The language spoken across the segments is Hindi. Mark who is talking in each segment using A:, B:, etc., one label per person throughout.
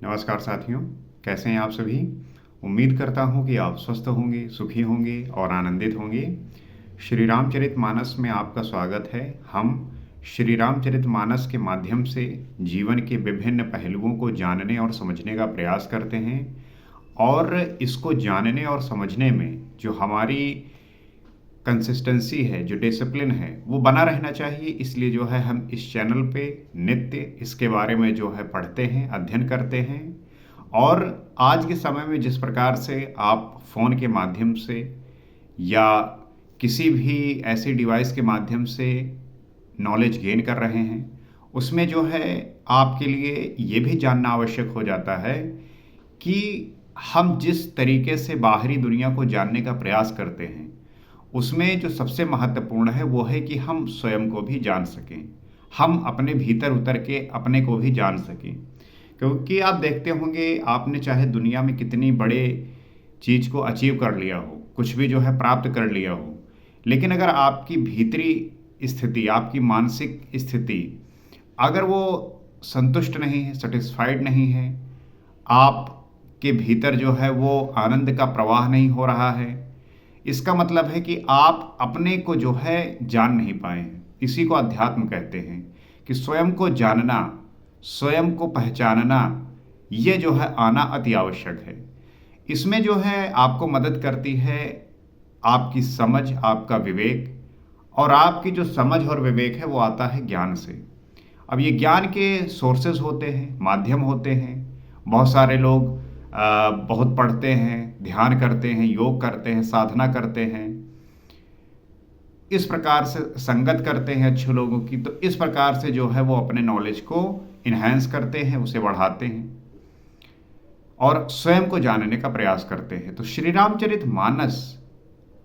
A: नमस्कार साथियों, कैसे हैं आप सभी। उम्मीद करता हूं कि आप स्वस्थ होंगे, सुखी होंगे और आनंदित होंगे। श्री रामचरितमानस में आपका स्वागत है। हम श्री रामचरितमानस के माध्यम से जीवन के विभिन्न पहलुओं को जानने और समझने का प्रयास करते हैं और इसको जानने और समझने में जो हमारी कंसिस्टेंसी है, जो डिसिप्लिन है, वो बना रहना चाहिए। इसलिए जो है हम इस चैनल पे नित्य इसके बारे में जो है पढ़ते हैं, अध्ययन करते हैं। और आज के समय में जिस प्रकार से आप फ़ोन के माध्यम से या किसी भी ऐसी डिवाइस के माध्यम से नॉलेज गेन कर रहे हैं, उसमें जो है आपके लिए ये भी जानना आवश्यक हो जाता है कि हम जिस तरीके से बाहरी दुनिया को जानने का प्रयास करते हैं, उसमें जो सबसे महत्वपूर्ण है वो है कि हम स्वयं को भी जान सकें। हम अपने भीतर उतर के अपने को भी जान सकें। क्योंकि आप देखते होंगे, आपने चाहे दुनिया में कितनी बड़े चीज़ को अचीव कर लिया हो, कुछ भी जो है प्राप्त कर लिया हो, लेकिन अगर आपकी भीतरी स्थिति, आपकी मानसिक स्थिति अगर वो संतुष्ट नहीं है, सेटिस्फाइड नहीं है, आपके भीतर जो है वो आनंद का प्रवाह नहीं हो रहा है, इसका मतलब है कि आप अपने को जो है जान नहीं पाए हैं। इसी को अध्यात्म कहते हैं कि स्वयं को जानना, स्वयं को पहचानना, ये जो है आना अति आवश्यक है। इसमें जो है आपको मदद करती है आपकी समझ, आपका विवेक। और आपकी जो समझ और विवेक है वो आता है ज्ञान से। अब ये ज्ञान के सोर्सेज होते हैं, माध्यम होते हैं। बहुत सारे लोग बहुत पढ़ते हैं, ध्यान करते हैं, योग करते हैं, साधना करते हैं, इस प्रकार से संगत करते हैं अच्छे लोगों की। तो इस प्रकार से जो है वो अपने नॉलेज को इन्हेंस करते हैं, उसे बढ़ाते हैं और स्वयं को जानने का प्रयास करते हैं। तो श्री रामचरितमानस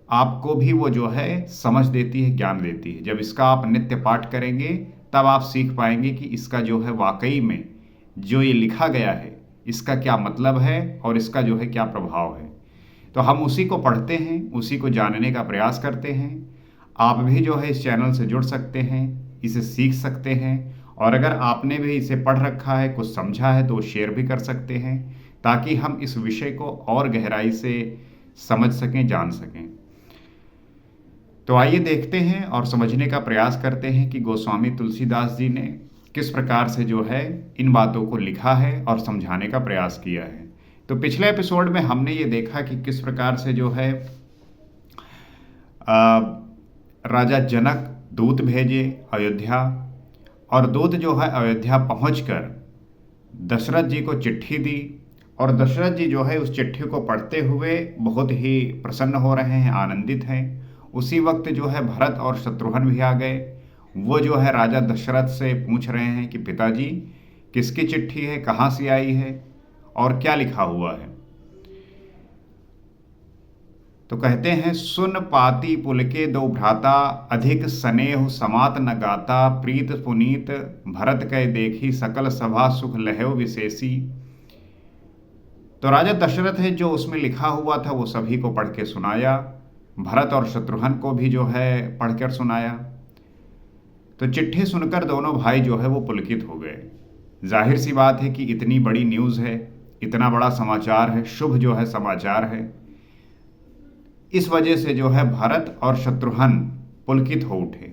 A: आपको भी वो जो है समझ देती है, ज्ञान देती है। जब इसका आप नित्य पाठ करेंगे तब आप सीख पाएंगे कि इसका जो है वाकई में जो ये लिखा गया है, इसका क्या मतलब है और इसका जो है क्या प्रभाव है। तो हम उसी को पढ़ते हैं, उसी को जानने का प्रयास करते हैं। आप भी जो है इस चैनल से जुड़ सकते हैं, इसे सीख सकते हैं। और अगर आपने भी इसे पढ़ रखा है, कुछ समझा है, तो शेयर भी कर सकते हैं ताकि हम इस विषय को और गहराई से समझ सकें, जान सकें। तो आइए देखते हैं और समझने का प्रयास करते हैं कि गोस्वामी तुलसीदास जी ने किस प्रकार से जो है इन बातों को लिखा है और समझाने का प्रयास किया है। तो पिछले एपिसोड में हमने ये देखा कि किस प्रकार से जो है राजा जनक दूत भेजे अयोध्या, और दूत जो है अयोध्या पहुंचकर दशरथ जी को चिट्ठी दी। और दशरथ जी जो है उस चिट्ठी को पढ़ते हुए बहुत ही प्रसन्न हो रहे हैं, आनंदित हैं। उसी वक्त जो है भरत और शत्रुघ्न भी आ गए। वो जो है राजा दशरथ से पूछ रहे हैं कि पिताजी, किसकी चिट्ठी है, कहाँ से आई है और क्या लिखा हुआ है। तो कहते हैं, सुन पाती पुलके दो भ्राता, अधिक स्नेह समात न गाता, प्रीत पुनीत भरत कै देखी, सकल सभा सुख लहव विशेषी। तो राजा दशरथ है जो उसमें लिखा हुआ था वो सभी को पढ़ के सुनाया। भरत और शत्रुघ्न को भी जो है पढ़कर सुनाया। तो चिट्ठी सुनकर दोनों भाई जो है वो पुलकित हो गए। जाहिर सी बात है कि इतनी बड़ी न्यूज़ है, इतना बड़ा समाचार है, शुभ जो है समाचार है। इस वजह से जो है भरत और शत्रुघ्न पुलकित हो उठे।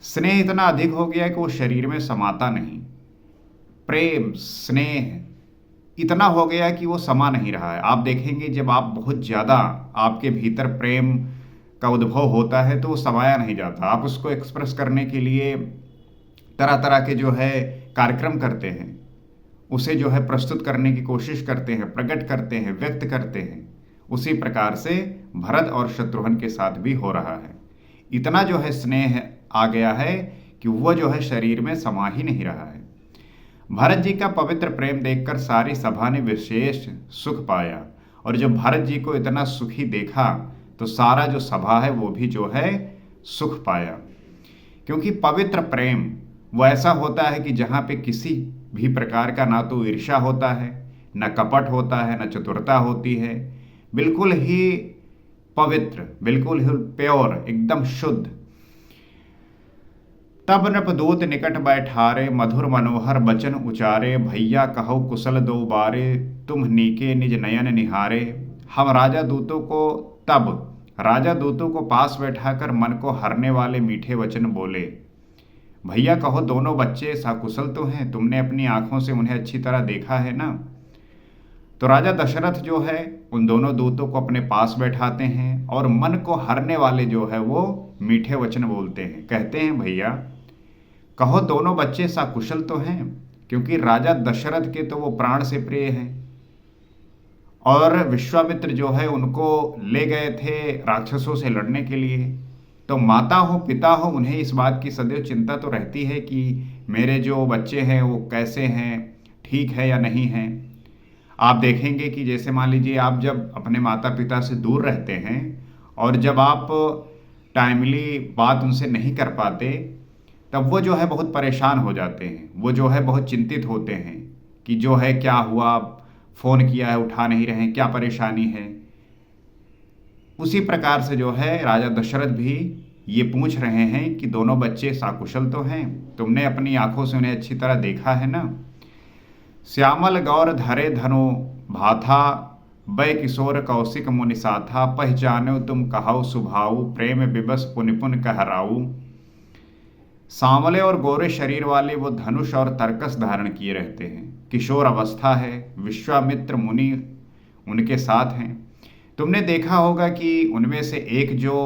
A: स्नेह इतना अधिक हो गया कि वो शरीर में समाता नहीं। प्रेम, स्नेह इतना हो गया कि वो समा नहीं रहा है। आप देखेंगे जब आप बहुत ज़्यादा आपके भीतर प्रेम का उद्भव होता है तो वो समाया नहीं जाता। आप उसको एक्सप्रेस करने के लिए तरह तरह के जो है कार्यक्रम करते हैं, उसे जो है प्रस्तुत करने की कोशिश करते हैं, प्रकट करते हैं, व्यक्त करते हैं। उसी प्रकार से भरत और शत्रुघ्न के साथ भी हो रहा है। इतना जो है स्नेह आ गया है कि वह जो है शरीर में समा ही नहीं रहा है। भरत जी का पवित्र प्रेम देखकर सारी सभा ने विशेष सुख पाया। और जब भरत जी को इतना सुखी देखा तो सारा जो सभा है वो भी जो है सुख पाया। क्योंकि पवित्र प्रेम वो ऐसा होता है कि जहाँ पे किसी भी प्रकार का ना तो ईर्ष्या होता है, न कपट होता है, न चतुरता होती है। बिल्कुल ही पवित्र, बिल्कुल ही प्योर, एकदम शुद्ध। तब नृपदूत निकट बैठारे, मधुर मनोहर बचन उचारे, भैया कहो कुशल दो बारे, तुम नीके निज नयन निहारे। हम राजा दूतों को तब राजा दूतों को पास बैठाकर मन को हरने वाले मीठे वचन बोले। भैया कहो दोनों बच्चे सकुशल तो हैं, तुमने अपनी आंखों से उन्हें अच्छी तरह देखा है ना। तो राजा दशरथ जो है उन दोनों दूतों को अपने पास बैठाते हैं और मन को हरने वाले जो है वो मीठे वचन बोलते हैं। कहते हैं भैया कहो दोनों बच्चे सकुशल तो हैं, क्योंकि राजा दशरथ के तो वो प्राण से प्रिय हैं और विश्वामित्र जो है उनको ले गए थे राक्षसों से लड़ने के लिए। तो माता हो पिता हो उन्हें इस बात की सदैव चिंता तो रहती है कि मेरे जो बच्चे हैं वो कैसे हैं, ठीक है या नहीं हैं। आप देखेंगे कि जैसे मान लीजिए आप जब अपने माता पिता से दूर रहते हैं और जब आप टाइमली बात उनसे नहीं कर पाते, तब वो जो है बहुत परेशान हो जाते हैं, वो जो है बहुत चिंतित होते हैं कि जो है क्या हुआ, फ़ोन किया है उठा नहीं रहे, क्या परेशानी है। उसी प्रकार से जो है राजा दशरथ भी ये पूछ रहे हैं कि दोनों बच्चे सकुशल तो हैं, तुमने अपनी आंखों से उन्हें अच्छी तरह देखा है ना। श्यामल गौर धरे धनु भाथा, बै किशोर कौशिक मुनि साथा, पहचानो तुम कहाऊ सुभाऊ, प्रेम विबस पुनि पुन कहराऊ। सांवले और गोरे शरीर वाले वो धनुष और तरकस धारण किए रहते हैं, किशोर अवस्था है, विश्वामित्र मुनि उनके साथ हैं। तुमने देखा होगा कि उनमें से एक जो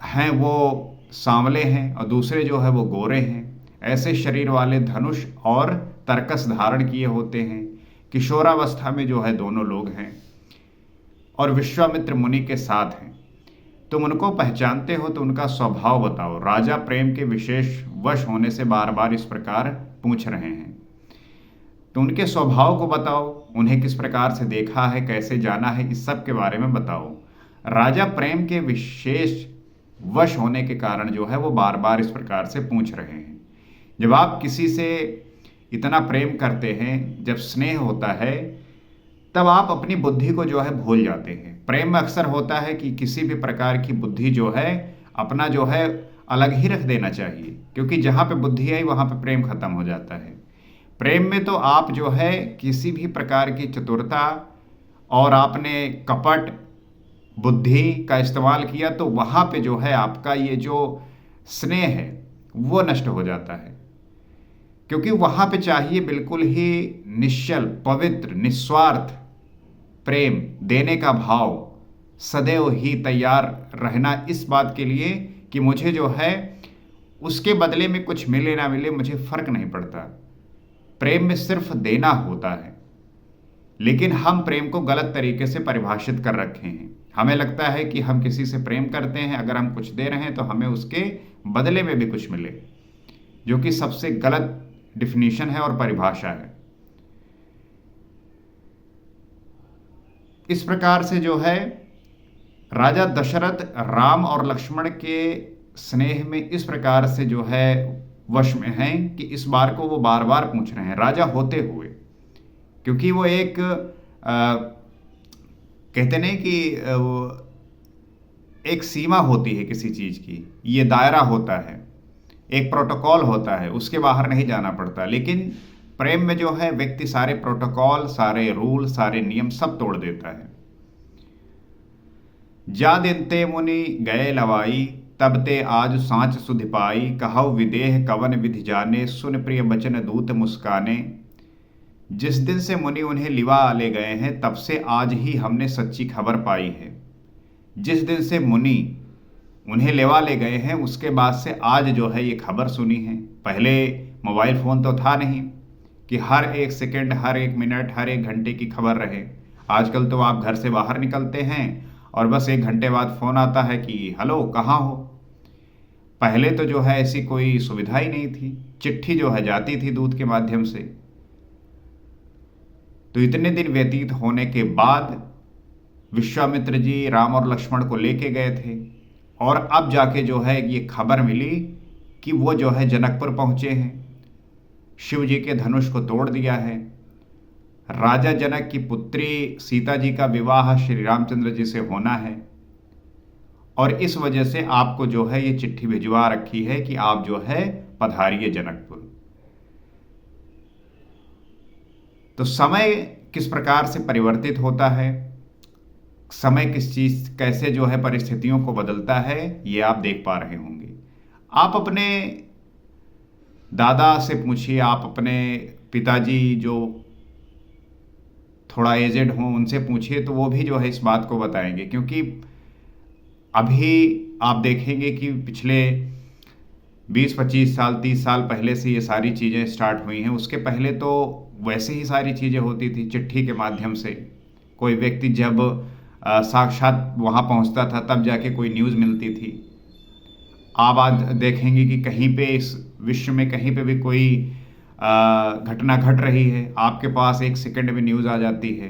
A: हैं वो सांवले हैं और दूसरे जो है वो गोरे हैं। ऐसे शरीर वाले धनुष और तरकस धारण किए होते हैं, किशोरावस्था में जो है दोनों लोग हैं और विश्वामित्र मुनि के साथ हैं। तुम उनको पहचानते हो तो उनका स्वभाव बताओ। राजा प्रेम के विशेष वश होने से बार बार इस प्रकार पूछ रहे हैं, तो उनके स्वभाव को बताओ, उन्हें किस प्रकार से देखा है, कैसे जाना है, इस सब के बारे में बताओ। राजा प्रेम के विशेष वश होने के कारण जो है वो बार बार इस प्रकार से पूछ रहे हैं। जब आप किसी से इतना प्रेम करते हैं, जब स्नेह होता है, तब आप अपनी बुद्धि को जो है भूल जाते हैं। प्रेम में अक्सर होता है कि किसी भी प्रकार की बुद्धि जो है अपना जो है अलग ही रख देना चाहिए, क्योंकि जहाँ पे बुद्धि आई वहाँ पे प्रेम खत्म हो जाता है। प्रेम में तो आप जो है किसी भी प्रकार की चतुरता और आपने कपट बुद्धि का इस्तेमाल किया तो वहाँ पे जो है आपका ये जो स्नेह है वो नष्ट हो जाता है, क्योंकि वहाँ पे चाहिए बिल्कुल ही निश्चल पवित्र निस्वार्थ प्रेम, देने का भाव, सदैव ही तैयार रहना इस बात के लिए कि मुझे जो है उसके बदले में कुछ मिले ना मिले मुझे फर्क नहीं पड़ता। प्रेम में सिर्फ देना होता है, लेकिन हम प्रेम को गलत तरीके से परिभाषित कर रखे हैं। हमें लगता है कि हम किसी से प्रेम करते हैं, अगर हम कुछ दे रहे हैं तो हमें उसके बदले में भी कुछ मिले, जो कि सबसे गलत डिफिनीशन है और परिभाषा है। इस प्रकार से जो है राजा दशरथ राम और लक्ष्मण के स्नेह में इस प्रकार से जो है वश में हैं कि इस बार को वो बार बार पूछ रहे हैं, राजा होते हुए, क्योंकि वो एक कहते नहीं कि एक सीमा होती है किसी चीज़ की, ये दायरा होता है, एक प्रोटोकॉल होता है, उसके बाहर नहीं जाना पड़ता। लेकिन प्रेम में जो है व्यक्ति सारे प्रोटोकॉल, सारे रूल, सारे नियम सब तोड़ देता है। जा दिन ते मुनि गए लवाई, तब ते आज सांच सुधि पाई, कहौ विदेह कवन विधि जाने, सुन प्रिय बचन दूत मुस्काने। जिस दिन से मुनि उन्हें लिवा ले गए हैं तब से आज ही हमने सच्ची खबर पाई है। जिस दिन से मुनि उन्हें लेवा ले गए हैं उसके बाद से आज जो है ये खबर सुनी है। पहले मोबाइल फ़ोन तो था नहीं कि हर एक सेकंड, हर एक मिनट, हर एक घंटे की खबर रहे। आजकल तो आप घर से बाहर निकलते हैं और बस एक घंटे बाद फ़ोन आता है कि हेलो कहाँ हो। पहले तो जो है ऐसी कोई सुविधा ही नहीं थी, चिट्ठी जो है जाती थी दूत के माध्यम से। तो इतने दिन व्यतीत होने के बाद विश्वामित्र जी राम और लक्ष्मण को लेके गए थे और अब जाके जो है ये खबर मिली कि वो जो है जनकपुर पहुँचे हैं, शिव जी के धनुष को तोड़ दिया है। राजा जनक की पुत्री सीता जी का विवाह श्री रामचंद्र जी से होना है और इस वजह से आपको जो है ये चिट्ठी भिजवा रखी है कि आप जो है पधारिए जनकपुर। तो समय किस प्रकार से परिवर्तित होता है, समय किस चीज कैसे जो है परिस्थितियों को बदलता है, ये आप देख पा रहे होंगे। आप अपने दादा से पूछिए, आप अपने पिताजी जो थोड़ा एजेड हों उनसे पूछिए, तो वो भी जो है इस बात को बताएंगे। क्योंकि अभी आप देखेंगे कि पिछले 20-25 साल 30 साल पहले से ये सारी चीज़ें स्टार्ट हुई हैं। उसके पहले तो वैसे ही सारी चीज़ें होती थी चिट्ठी के माध्यम से। कोई व्यक्ति जब साक्षात वहाँ पहुँचता था तब जाके कोई न्यूज़ मिलती थी। आप आज देखेंगे कि कहीं पे इस विश्व में कहीं पे भी कोई घटना घट रही है, आपके पास एक सेकंड में न्यूज़ आ जाती है।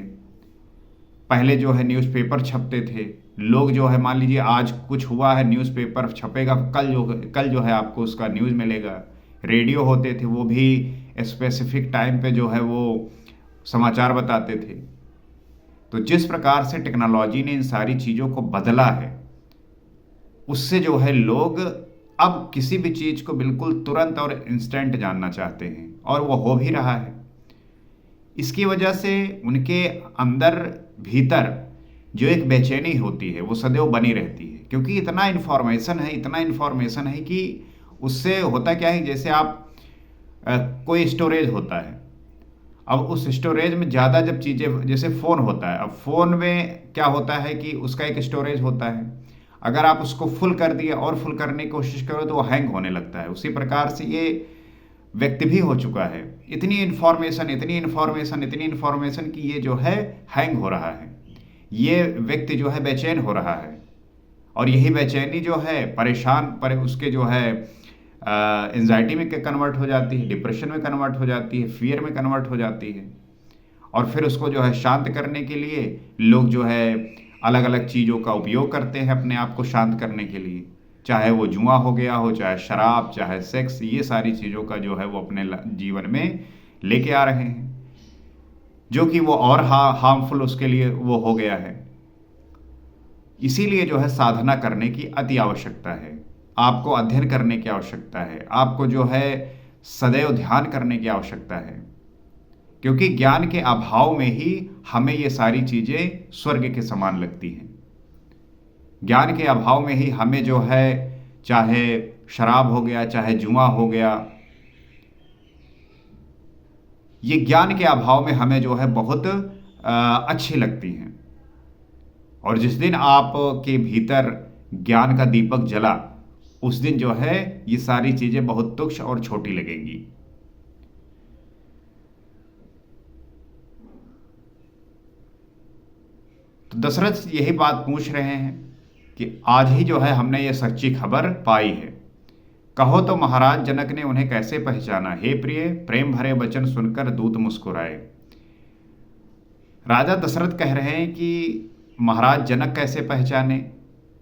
A: पहले जो है न्यूज़पेपर छपते थे, लोग जो है मान लीजिए आज कुछ हुआ है न्यूज़पेपर छपेगा, कल जो है आपको उसका न्यूज़ मिलेगा। रेडियो होते थे, वो भी स्पेसिफिक टाइम पे जो है वो समाचार बताते थे। तो जिस प्रकार से टेक्नोलॉजी ने इन सारी चीज़ों को बदला है, उससे जो है लोग अब किसी भी चीज़ को बिल्कुल तुरंत और इंस्टेंट जानना चाहते हैं, और वो हो भी रहा है। इसकी वजह से उनके अंदर भीतर जो एक बेचैनी होती है वो सदैव बनी रहती है। क्योंकि इतना इन्फॉर्मेशन है कि उससे होता क्या है, जैसे आप कोई स्टोरेज होता है, अब उस स्टोरेज में ज़्यादा जब चीज़ें, जैसे फ़ोन होता है, अब फ़ोन में क्या होता है कि उसका एक स्टोरेज होता है। अगर आप उसको फुल कर दिए और फुल करने की कोशिश करो तो वो हैंग होने लगता है। उसी प्रकार से ये व्यक्ति भी हो चुका है। इतनी इन्फॉर्मेशन कि ये जो है हैंग हो रहा है। ये व्यक्ति जो है बेचैन हो रहा है, और यही बेचैनी जो है उसके जो है एंजाइटी में कन्वर्ट हो जाती है, डिप्रेशन में कन्वर्ट हो जाती है, फियर में कन्वर्ट हो जाती है। और फिर उसको जो है शांत करने के लिए लोग जो है अलग अलग चीज़ों का उपयोग करते हैं अपने आप को शांत करने के लिए। चाहे वो जुआ हो गया हो, चाहे शराब, चाहे सेक्स, ये सारी चीज़ों का जो है वो अपने जीवन में लेके आ रहे हैं, जो कि वो और हार्मफुल उसके लिए वो हो गया है। इसीलिए जो है साधना करने की अति आवश्यकता है। आपको अध्ययन करने की आवश्यकता है। आपको जो है सदैव ध्यान करने की आवश्यकता है। क्योंकि ज्ञान के अभाव में ही हमें ये सारी चीज़ें स्वर्ग के समान लगती हैं। ज्ञान के अभाव में ही हमें जो है, चाहे शराब हो गया, चाहे जुआ हो गया, ये ज्ञान के अभाव में हमें जो है बहुत अच्छी लगती हैं। और जिस दिन आपके भीतर ज्ञान का दीपक जला, उस दिन जो है ये सारी चीज़ें बहुत तुच्छ और छोटी लगेंगी। तो दशरथ यही बात पूछ रहे हैं कि आज ही जो है हमने ये सच्ची खबर पाई है। कहो तो महाराज जनक ने उन्हें कैसे पहचाना। हे प्रिय, प्रेम भरे वचन सुनकर दूत मुस्कुराए। राजा दशरथ कह रहे हैं कि महाराज जनक कैसे पहचाने।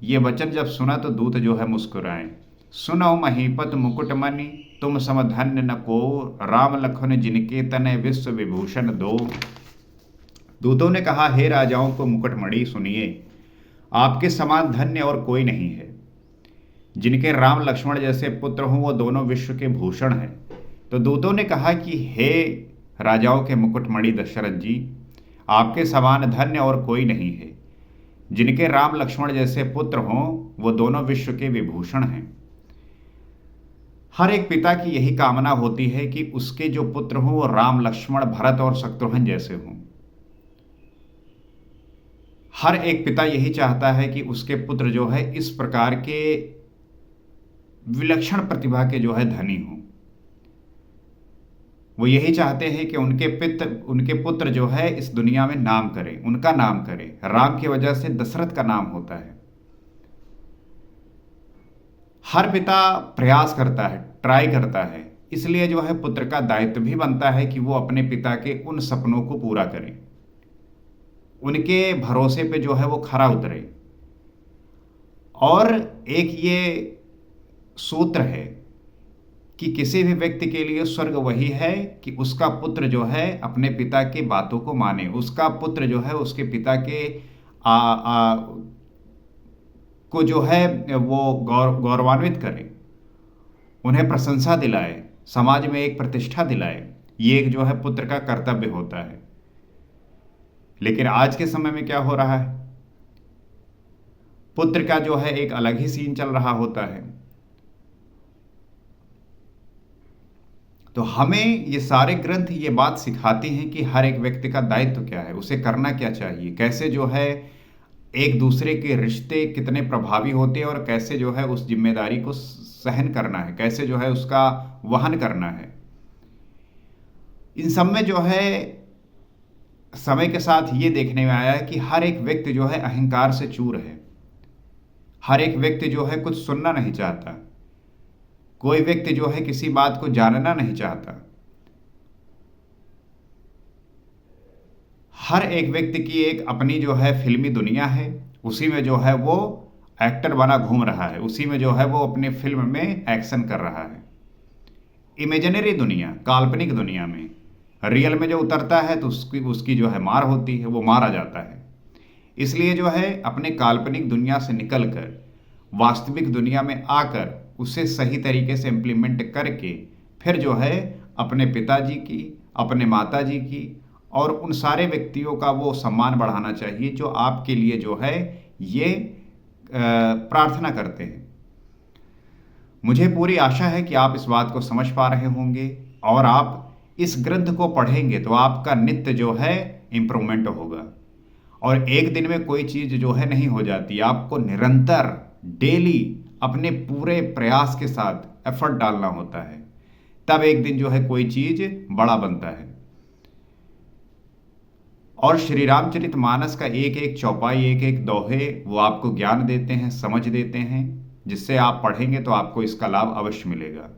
A: ये वचन जब सुना तो दूत जो है मुस्कुराए। सुनो महीपत मुकुटमणि, तुम समधन्य न को, राम लखन जिनके तने विश्व विभूषण दो। दूतों ने कहा, हे राजाओं को मुकुटमणि, सुनिए, आपके समान धन्य और कोई नहीं है। जिनके राम लक्ष्मण जैसे पुत्र हों वो दोनों विश्व के भूषण हैं। तो दूतों ने कहा कि हे राजाओं के मुकुटमणि दशरथ जी, आपके समान धन्य और कोई नहीं है। जिनके राम लक्ष्मण जैसे पुत्र हों वो दोनों विश्व के विभूषण हैं। हर एक पिता की यही कामना होती है कि उसके जो पुत्र हों वो राम लक्ष्मण भरत और शत्रुघ्न जैसे हों। हर एक पिता यही चाहता है कि उसके पुत्र जो है इस प्रकार के विलक्षण प्रतिभा के जो है धनी हों। वो यही चाहते हैं कि उनके पुत्र जो है इस दुनिया में नाम करें, उनका नाम करें। राम की वजह से दशरथ का नाम होता है। हर पिता प्रयास करता है, ट्राई करता है, इसलिए जो है पुत्र का दायित्व भी बनता है कि वो अपने पिता के उन सपनों को पूरा करें, उनके भरोसे पे जो है वो खरा उतरे। और एक ये सूत्र है कि किसी भी व्यक्ति के लिए स्वर्ग वही है कि उसका पुत्र जो है अपने पिता की बातों को माने, उसका पुत्र जो है उसके पिता के को जो है वो गौरवान्वित करे, उन्हें प्रशंसा दिलाए, समाज में एक प्रतिष्ठा दिलाए। ये एक जो है पुत्र का कर्तव्य होता है। लेकिन आज के समय में क्या हो रहा है, पुत्र का जो है एक अलग ही सीन चल रहा होता है। तो हमें ये सारे ग्रंथ ये बात सिखाते हैं कि हर एक व्यक्ति का दायित्व क्या है, उसे करना क्या चाहिए, कैसे जो है एक दूसरे के रिश्ते कितने प्रभावी होते हैं और कैसे जो है उस जिम्मेदारी को सहन करना है, कैसे जो है उसका वहन करना है। इन सब में जो है समय के साथ ये देखने में आया है कि हर एक व्यक्ति जो है अहंकार से चूर है। हर एक व्यक्ति जो है कुछ सुनना नहीं चाहता, कोई व्यक्ति जो है किसी बात को जानना नहीं चाहता। हर एक व्यक्ति की एक अपनी जो है फिल्मी दुनिया है, उसी में जो है वो एक्टर बना घूम रहा है, उसी में जो है वो अपने फिल्म में एक्शन कर रहा है। इमेजिनरी दुनिया, काल्पनिक दुनिया में, रियल में जो उतरता है तो उसकी जो है मार होती है, वो मारा जाता है। इसलिए जो है अपने काल्पनिक दुनिया से निकलकर वास्तविक दुनिया में आकर उसे सही तरीके से इम्प्लीमेंट करके फिर जो है अपने पिताजी की, अपने माताजी की और उन सारे व्यक्तियों का वो सम्मान बढ़ाना चाहिए जो आपके लिए जो है ये प्रार्थना करते हैं। मुझे पूरी आशा है कि आप इस बात को समझ पा रहे होंगे और आप इस ग्रंथ को पढ़ेंगे तो आपका नित्य जो है इम्प्रूवमेंट होगा। और एक दिन में कोई चीज़ जो है नहीं हो जाती, आपको निरंतर डेली अपने पूरे प्रयास के साथ एफर्ट डालना होता है, तब एक दिन जो है कोई चीज़ बड़ा बनता है। और श्री रामचरितमानस का एक एक चौपाई, एक एक दोहे वो आपको ज्ञान देते हैं, समझ देते हैं, जिससे आप पढ़ेंगे तो आपको इसका लाभ अवश्य मिलेगा।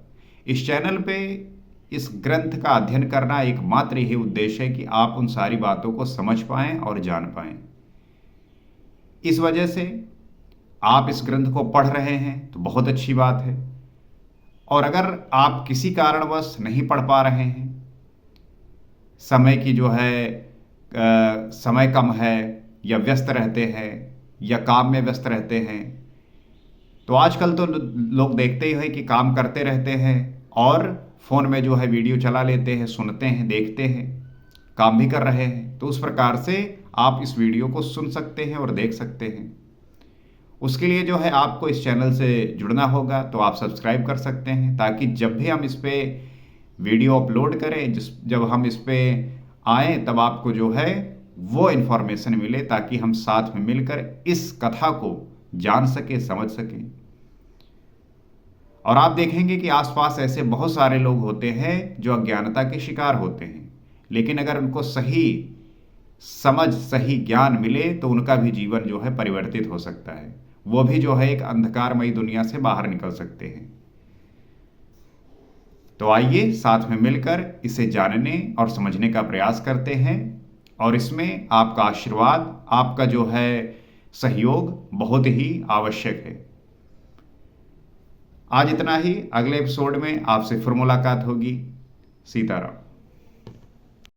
A: इस चैनल पे इस ग्रंथ का अध्ययन करना एकमात्र यही उद्देश्य है कि आप उन सारी बातों को समझ पाएं और जान पाएं। इस वजह से आप इस ग्रंथ को पढ़ रहे हैं तो बहुत अच्छी बात है। और अगर आप किसी कारणवश नहीं पढ़ पा रहे हैं, समय की जो है समय कम है या व्यस्त रहते हैं या काम में व्यस्त रहते हैं, तो आजकल तो लोग देखते ही हैं कि काम करते रहते हैं और फ़ोन में जो है वीडियो चला लेते हैं, सुनते हैं, देखते हैं, काम भी कर रहे हैं। तो उस प्रकार से आप इस वीडियो को सुन सकते हैं और देख सकते हैं। उसके लिए जो है आपको इस चैनल से जुड़ना होगा, तो आप सब्सक्राइब कर सकते हैं ताकि जब भी हम इस पर वीडियो अपलोड करें, जब हम इस पर आएँ तब आपको जो है वो इन्फॉर्मेशन मिले, ताकि हम साथ में मिलकर इस कथा को जान सकें, समझ सकें। और आप देखेंगे कि आसपास ऐसे बहुत सारे लोग होते हैं जो अज्ञानता के शिकार होते हैं, लेकिन अगर उनको सही समझ, सही ज्ञान मिले तो उनका भी जीवन जो है परिवर्तित हो सकता है, वो भी जो है एक अंधकारमयी दुनिया से बाहर निकल सकते हैं। तो आइए साथ में मिलकर इसे जानने और समझने का प्रयास करते हैं, और इसमें आपका आशीर्वाद, आपका जो है सहयोग बहुत ही आवश्यक है। आज इतना ही, अगले एपिसोड में आपसे फिर मुलाकात होगी। सीताराम।